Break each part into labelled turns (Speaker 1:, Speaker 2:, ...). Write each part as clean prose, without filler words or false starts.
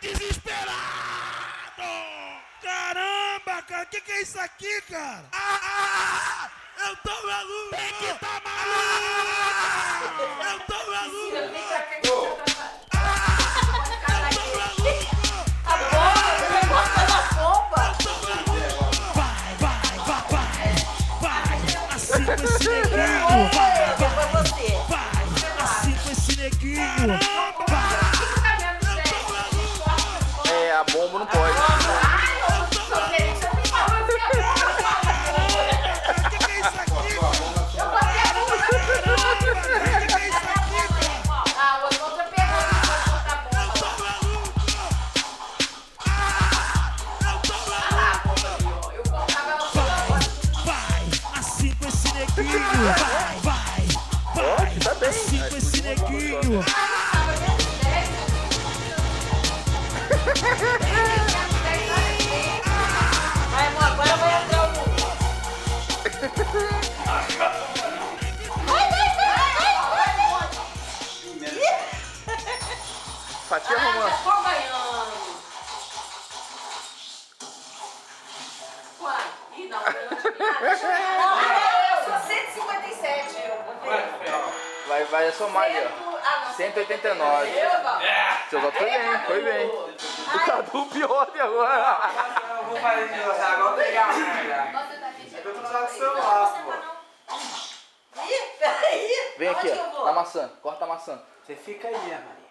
Speaker 1: desesperado! Caramba, cara, que é isso aqui, cara? Eu tô maluco! Tem que tá maluco! Eu tô maluco! Eu tô maluco! Assim com esse neguinho! Vai! Assim com esse neguinho!
Speaker 2: É, a bomba não pode.
Speaker 1: Vai! Assim com esse neguinho!
Speaker 3: Vai, amor, agora vai entrar o mundo.
Speaker 2: Fatia arrumando.
Speaker 3: Já tô ganhando. Uai, ih, não, eu sou 157.
Speaker 2: Vai somar ali, ó. 189. Seu voto foi bem. O Cadu pior até agora.
Speaker 4: Eu vou fazer de você agora, pegar a merda. Eu tô usando o celular, pô.
Speaker 3: Ih, peraí.
Speaker 2: Vem aqui,
Speaker 3: Onde que eu
Speaker 2: ó,
Speaker 3: vou?
Speaker 2: na maçã. Corta a maçã.
Speaker 4: Você fica aí, né, Maria?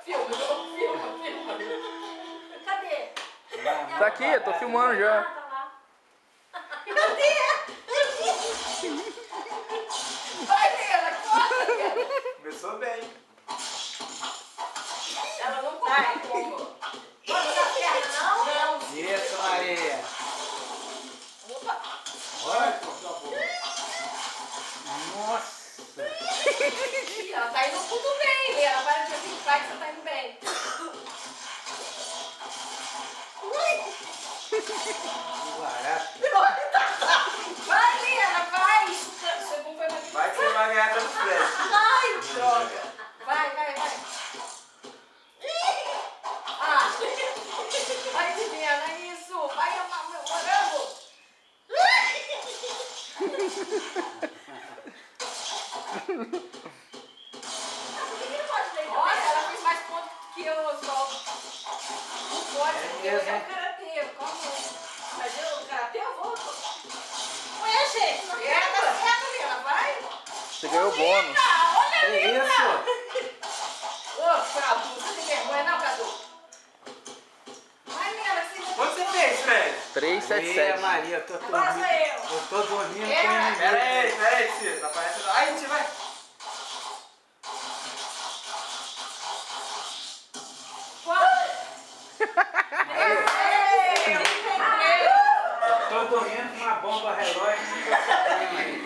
Speaker 3: Filma. Cadê?
Speaker 2: Tá aqui, eu tô filmando já.
Speaker 3: Tá lá. Cadê? Vai, Leila, corre.
Speaker 4: Começou bem.
Speaker 3: Ela não corre como. Bota na perna, não? Não.
Speaker 4: Isso, Maria.
Speaker 3: Opa.
Speaker 4: Olha, por favor. Nossa.
Speaker 3: Ih, ela tá indo tudo bem, Leila. Para de brincar que você tá indo bem.
Speaker 4: Barato.
Speaker 3: Vai, Leila, vai. Seu bom foi mais
Speaker 4: Vai que você vai ganhar todo flash.
Speaker 3: Ai, droga. Vai. Ah, vai, Juliana, isso. Vai amar meu morango. Olha, ela fez mais pontos que eu, Oswaldo. Não pode, porque eu é um karateiro. Como? Mas eu, karatê, eu vou. Ué, gente, tá certo, Leila, vai.
Speaker 2: Você ganhou o bônus.
Speaker 3: Olha,
Speaker 4: Que
Speaker 3: Leila.
Speaker 4: isso?
Speaker 3: Ô, Cadu, você tem vergonha não, Cadu? Vai, Leila, que você...
Speaker 4: Quanto você fez, Fred?
Speaker 2: 377.
Speaker 4: Maria, eu tô
Speaker 3: Agora sou
Speaker 4: dormindo.
Speaker 3: eu.
Speaker 4: Eu tô dormindo com
Speaker 3: É.
Speaker 4: energia. Pera aí, Ciro. Tá aparecendo. Ai, a gente vai. Tô dormindo com uma bomba relógio.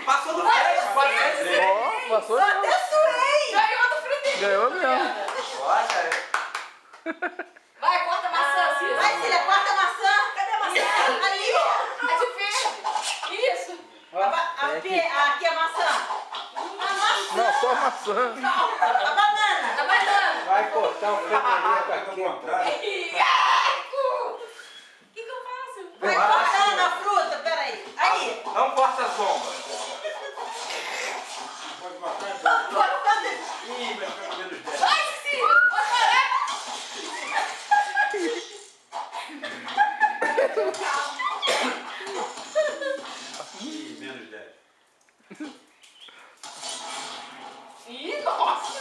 Speaker 4: Passou do Fred.
Speaker 2: Ó, passou
Speaker 3: Eu
Speaker 2: já.
Speaker 3: até suei. Ganhou do Frederico.
Speaker 2: Ganhou mesmo.
Speaker 4: Olha.
Speaker 3: Vai, corta a maçã, Ciro. Vai, Cília, corta a maçã. Cadê a maçã? Ali, ó. A de verde. Isso. Aqui a maçã. A maçã.
Speaker 2: Não, só maçã.
Speaker 3: A banana. A banana.
Speaker 4: Vai cortar o Frederico aqui, pô.
Speaker 3: O que eu faço? Vai cortando a fruta, peraí. Aí.
Speaker 4: Não corta as bombas.
Speaker 3: Cortando.
Speaker 4: Ih, vai ficar menos 10.
Speaker 3: Vai, Cília. Pode parar.
Speaker 4: Ih, menos 10.
Speaker 3: Ih, nossa.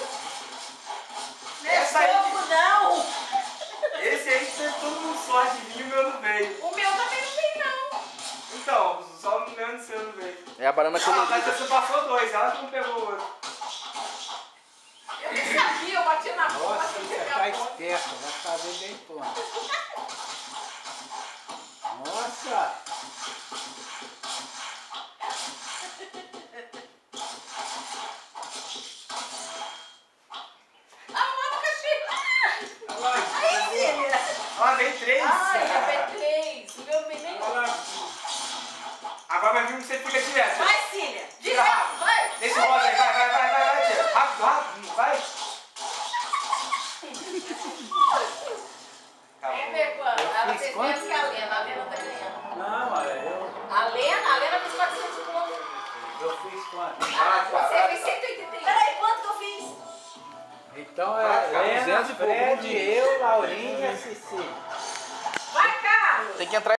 Speaker 3: Não é
Speaker 4: Essa aí-
Speaker 3: fogo, não.
Speaker 4: Esse aí teve todo mundo sorte de vir, o meu não veio.
Speaker 3: O meu também não tem, não.
Speaker 4: Então, só o meu e o seu não veio.
Speaker 2: É a banana
Speaker 4: Mas
Speaker 2: colorida.
Speaker 4: você passou 2, ela não pegou o outro.
Speaker 3: Eu nem sabia, eu bati na porta.
Speaker 5: Nossa, você tá esperto, vai fazer bem pronto. Nossa!
Speaker 3: Aí, Cília.
Speaker 4: Ela veio 3.
Speaker 3: Ai, eu peguei 3. O meu vem nem...
Speaker 4: Agora vai vir um que você fica direto.
Speaker 3: Vai, Cília.
Speaker 4: Tira
Speaker 3: Direto,
Speaker 4: rápido.
Speaker 3: vai.
Speaker 4: Deixa o rosa aí, vai, tia. Rápido, vai.
Speaker 3: Vamos ver quanto. Ela fez menos que a Lena. A Lena tá ganhando.
Speaker 5: Não, olha, eu
Speaker 3: A Lena fez 400 e pouco.
Speaker 5: fiz quanto?
Speaker 3: Você fez 180. Peraí, quanto que eu fiz?
Speaker 5: Então é Lena,
Speaker 2: 200 e pouco.
Speaker 5: Fred, eu, Laurinha e Cici.
Speaker 3: Vai, Carlos!
Speaker 2: Tem que entrar